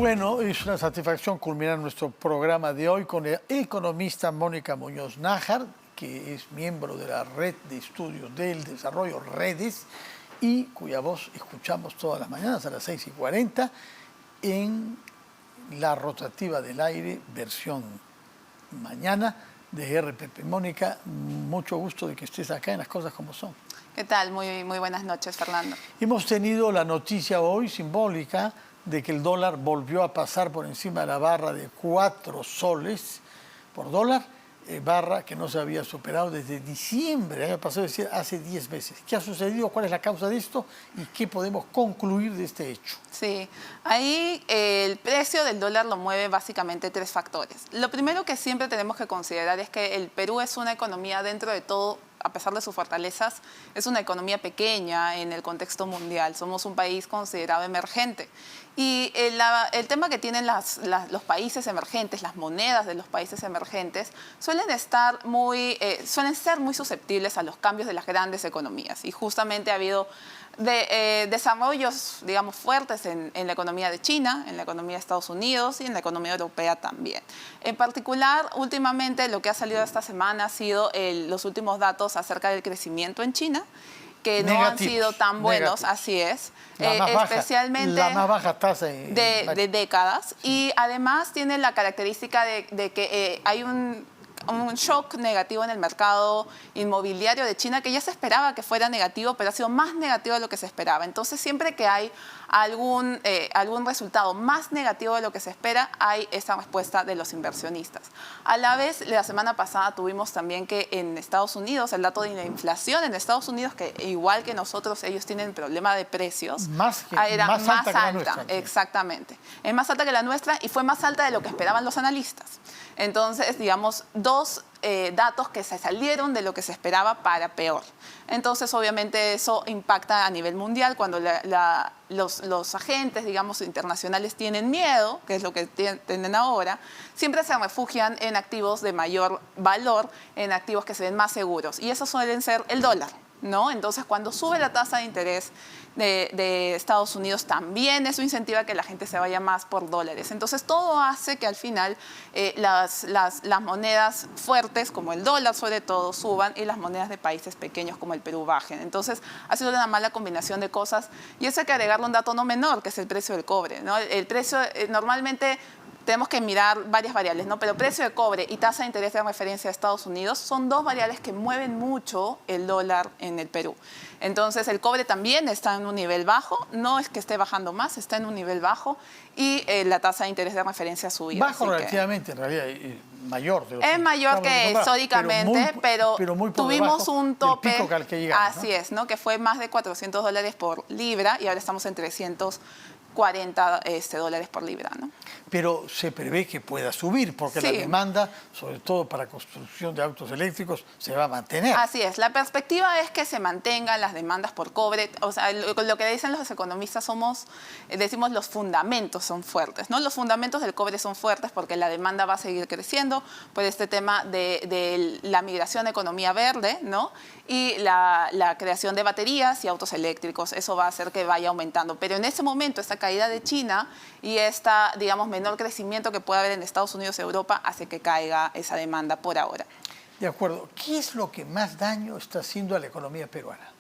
Bueno, es una satisfacción culminar nuestro programa de hoy con la economista Mónica Muñoz Nájar, que es miembro de la Red de Estudios del Desarrollo Redes y cuya voz escuchamos todas las mañanas a las 6:40 en la rotativa del aire, versión mañana de RPP. Mónica, mucho gusto de que estés acá en Las Cosas Como Son. ¿Qué tal? Muy buenas noches, Fernando. Hemos tenido la noticia hoy simbólica de que el dólar volvió a pasar por encima de la barra de 4 soles por dólar, barra que no se había superado desde diciembre, año pasado, es decir, hace 10 meses. ¿Qué ha sucedido? ¿Cuál es la causa de esto? ¿Y qué podemos concluir de este hecho? Sí, ahí el precio del dólar lo mueve básicamente 3 factores. Lo primero que siempre tenemos que considerar es que el Perú es una economía dentro de todo, a pesar de sus fortalezas, es una economía pequeña en el contexto mundial. Somos un país considerado emergente. Y el tema que tienen los países emergentes, las monedas de los países emergentes, suelen ser muy susceptibles a los cambios de las grandes economías. Y justamente ha habido desarrollos, digamos, fuertes en la economía de China, en la economía de Estados Unidos y en la economía europea también. En particular, últimamente lo que ha salido esta semana ha sido los últimos datos acerca del crecimiento en China, que no han sido tan buenos, así es, especialmente la más baja tasa de décadas. Sí. Y además tiene la característica de que hay un shock negativo en el mercado inmobiliario de China, que ya se esperaba que fuera negativo, pero ha sido más negativo de lo que se esperaba. Entonces, siempre que hay algún resultado más negativo de lo que se espera, hay esa respuesta de los inversionistas. A la vez, la semana pasada tuvimos también que en Estados Unidos, el dato de la inflación en Estados Unidos, que igual que nosotros, ellos tienen problema de precios, era más alta que la nuestra. Exactamente. Es más alta que la nuestra y fue más alta de lo que esperaban los analistas. Entonces, digamos, dos datos que se salieron de lo que se esperaba para peor. Entonces, obviamente, eso impacta a nivel mundial cuando los agentes, digamos, internacionales tienen miedo, que es lo que tienen ahora, siempre se refugian en activos de mayor valor, en activos que se ven más seguros. Y esos suelen ser el dólar, ¿no? Entonces, cuando sube la tasa de interés de Estados Unidos, también eso incentiva que la gente se vaya más por dólares. Entonces, todo hace que al final las monedas fuertes, como el dólar sobre todo, suban y las monedas de países pequeños como el Perú bajen. Entonces, ha sido una mala combinación de cosas. Y eso hay que agregarle un dato no menor, que es el precio del cobre, ¿no? El precio, normalmente, tenemos que mirar varias variables, ¿no? Pero precio de cobre y tasa de interés de referencia de Estados Unidos son dos variables que mueven mucho el dólar en el Perú. Entonces, el cobre también está en un nivel bajo, no es que esté bajando más, está en un nivel bajo y la tasa de interés de referencia ha subido. Bajo relativamente, en realidad, mayor. Es mayor que históricamente, pero muy tuvimos un tope, pico al que llegamos, así es, ¿no? Que fue más de $400 por libra y ahora estamos en 340 dólares por libra, ¿no? Pero se prevé que pueda subir porque la demanda, sobre todo para construcción de autos eléctricos, se va a mantener. Así es. La perspectiva es que se mantengan las demandas por cobre. O sea, lo que dicen los economistas decimos los fundamentos son fuertes, ¿no? Los fundamentos del cobre son fuertes porque la demanda va a seguir creciendo por este tema de la migración a economía verde, ¿no? Y la creación de baterías y autos eléctricos. Eso va a hacer que vaya aumentando. Pero en ese momento, esta caída de China y esta, digamos, menor crecimiento que puede haber en Estados Unidos y Europa hace que caiga esa demanda por ahora. De acuerdo. ¿Qué es lo que más daño está haciendo a la economía peruana?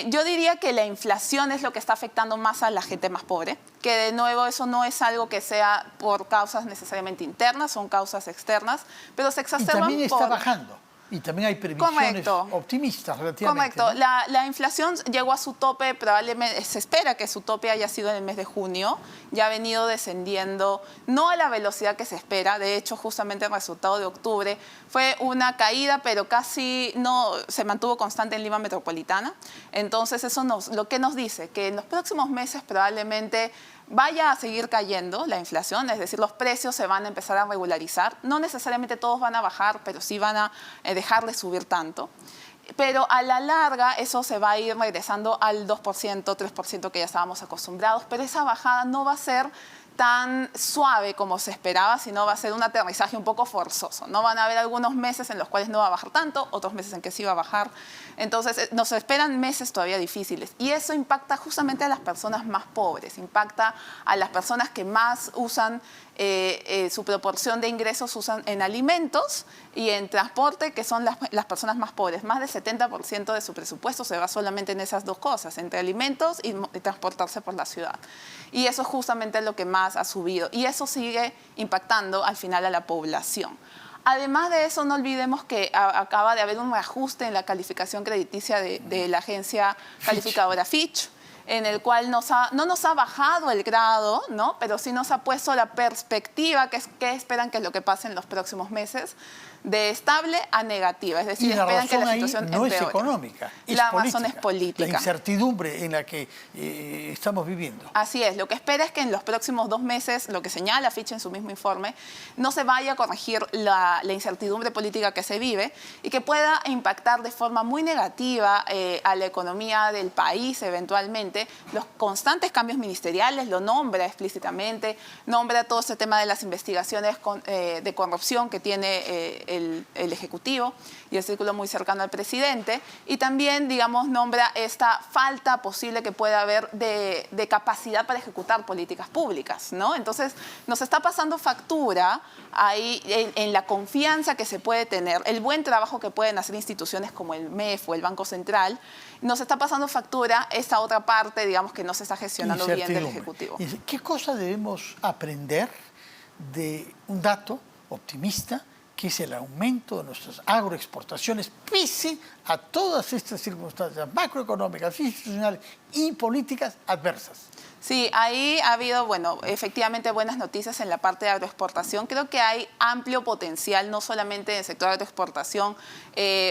Yo diría que la inflación es lo que está afectando más a la gente más pobre, que de nuevo eso no es algo que sea por causas necesariamente internas, son causas externas, pero se exacerban. Y también está bajando. Y también hay previsiones optimistas relativamente. Correcto. ¿No? La inflación llegó a su tope, probablemente se espera que su tope haya sido en el mes de junio. Ya ha venido descendiendo, no a la velocidad que se espera. De hecho, justamente el resultado de octubre fue una caída, pero casi no se mantuvo constante en Lima Metropolitana. Entonces, eso lo que nos dice que en los próximos meses probablemente vaya a seguir cayendo la inflación, es decir, los precios se van a empezar a regularizar. No necesariamente todos van a bajar, pero sí van a dejar de subir tanto. Pero a la larga eso se va a ir regresando al 2%, 3% que ya estábamos acostumbrados, pero esa bajada no va a ser tan suave como se esperaba, sino va a ser un aterrizaje un poco forzoso, ¿no? Van a haber algunos meses en los cuales no va a bajar tanto, otros meses en que sí va a bajar. Entonces, nos esperan meses todavía difíciles. Y eso impacta justamente a las personas más pobres, impacta a las personas que más usan su proporción de ingresos usan en alimentos y en transporte, que son las personas más pobres. Más del 70% de su presupuesto se va solamente en esas dos cosas, entre alimentos y transportarse por la ciudad. Y eso es justamente lo que más ha subido. Y eso sigue impactando al final a la población. Además de eso, no olvidemos que acaba de haber un reajuste en la calificación crediticia de la agencia calificadora Fitch, en el cual no nos ha bajado el grado, ¿no? Pero sí nos ha puesto la perspectiva, que esperan que es lo que pase en los próximos meses, de estable a negativa. Es decir, esperan que la situación no empeore. es económica, es la política, razón es política. La incertidumbre en la que estamos viviendo. Así es, lo que espera es que en los próximos 2 meses, lo que señala Fitch en su mismo informe, no se vaya a corregir la incertidumbre política que se vive y que pueda impactar de forma muy negativa a la economía del país eventualmente. Los constantes cambios ministeriales, lo nombra explícitamente, nombra todo ese tema de las investigaciones de corrupción que tiene el Ejecutivo y el círculo muy cercano al presidente, y también, digamos, nombra esta falta posible que pueda haber de capacidad para ejecutar políticas públicas, ¿no? Entonces, nos está pasando factura ahí en la confianza que se puede tener, el buen trabajo que pueden hacer instituciones como el MEF o el Banco Central, nos está pasando factura esta otra parte, digamos, que no se está gestionando bien del Ejecutivo. ¿Qué cosa debemos aprender de un dato optimista, que es el aumento de nuestras agroexportaciones, pese a todas estas circunstancias macroeconómicas, institucionales y políticas adversas? Sí, ahí ha habido, bueno, efectivamente buenas noticias en la parte de agroexportación. Creo que hay amplio potencial, no solamente en el sector de agroexportación.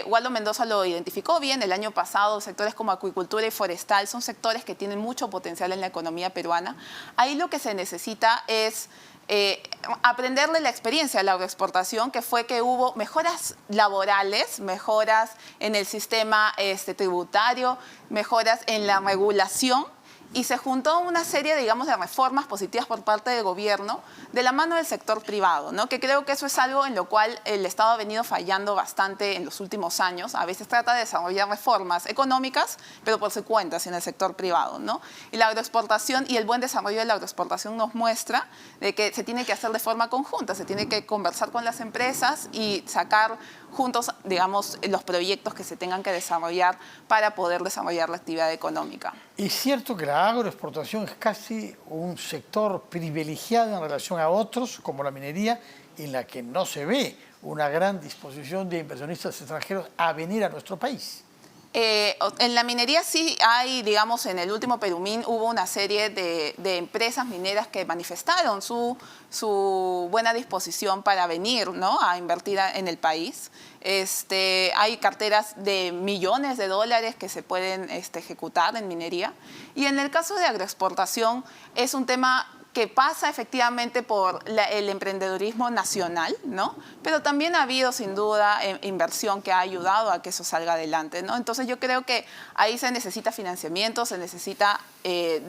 Waldo Mendoza lo identificó bien el año pasado. Sectores como acuicultura y forestal son sectores que tienen mucho potencial en la economía peruana. Ahí lo que se necesita es aprenderle la experiencia de la agroexportación, que fue que hubo mejoras laborales, mejoras en el sistema tributario, mejoras en la regulación, y se juntó una serie, digamos, de reformas positivas por parte del gobierno de la mano del sector privado, ¿no? Que creo que eso es algo en lo cual el Estado ha venido fallando bastante en los últimos años. A veces trata de desarrollar reformas económicas, pero por su cuenta, sin el sector privado, ¿no? Y la agroexportación y el buen desarrollo de la agroexportación nos muestra de que se tiene que hacer de forma conjunta, se tiene que conversar con las empresas y sacar juntos, digamos, los proyectos que se tengan que desarrollar para poder desarrollar la actividad económica. Es cierto que la agroexportación es casi un sector privilegiado en relación a otros, como la minería, en la que no se ve una gran disposición de inversionistas extranjeros a venir a nuestro país. En la minería sí hay, digamos, en el último Perumín hubo una serie de empresas mineras que manifestaron su buena disposición para venir, ¿no?, a invertir en el país. Hay carteras de millones de dólares que se pueden ejecutar en minería. Y en el caso de agroexportación es un tema que pasa efectivamente por el emprendedurismo nacional, ¿no? Pero también ha habido sin duda inversión que ha ayudado a que eso salga adelante, ¿no? Entonces yo creo que ahí se necesita financiamiento, se necesita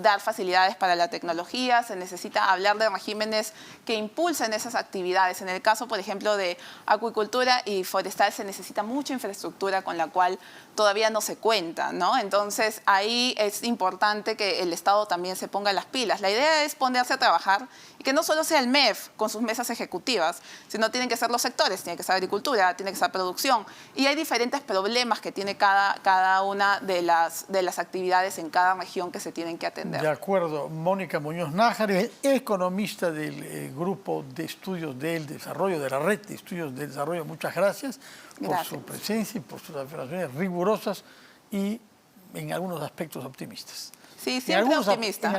dar facilidades para la tecnología, se necesita hablar de regímenes que impulsen esas actividades. En el caso, por ejemplo, de acuicultura y forestal se necesita mucha infraestructura con la cual todavía no se cuenta, ¿no? Entonces ahí es importante que el Estado también se ponga las pilas. La idea es ponerse a trabajar y que no solo sea el MEF con sus mesas ejecutivas, sino tienen que ser los sectores, tiene que ser agricultura, tiene que ser producción. Y hay diferentes problemas que tiene cada una de las actividades en cada región que se tienen que atender. De acuerdo. Mónica Muñoz Nájar, economista del Grupo de Estudios del Desarrollo, de la Red de Estudios del Desarrollo. Muchas gracias por su presencia y por sus afirmaciones rigurosas y en algunos aspectos optimistas. Sí, siempre optimista.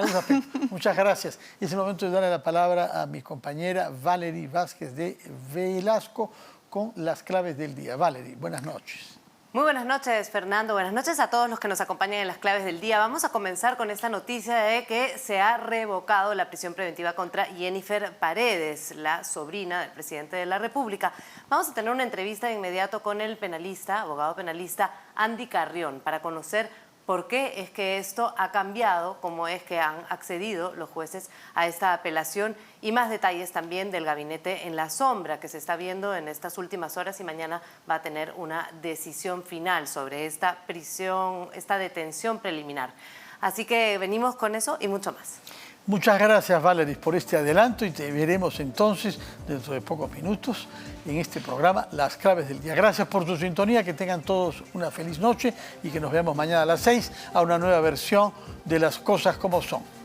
Muchas gracias. Y es el momento de darle la palabra a mi compañera Valerie Vázquez de Velasco con las claves del día. Valerie, buenas noches. Muy buenas noches, Fernando. Buenas noches a todos los que nos acompañan en las claves del día. Vamos a comenzar con esta noticia de que se ha revocado la prisión preventiva contra Jennifer Paredes, la sobrina del presidente de la República. Vamos a tener una entrevista de inmediato con el penalista, abogado penalista Andy Carrión, para conocer por qué es que esto ha cambiado, cómo es que han accedido los jueces a esta apelación y más detalles también del gabinete en la sombra que se está viendo en estas últimas horas y mañana va a tener una decisión final sobre esta prisión, esta detención preliminar. Así que venimos con eso y mucho más. Muchas gracias, Valerie, por este adelanto y te veremos entonces dentro de pocos minutos en este programa Las Claves del Día. Gracias por su sintonía, que tengan todos una feliz noche y que nos veamos mañana a las 6 a una nueva versión de Las Cosas Como Son.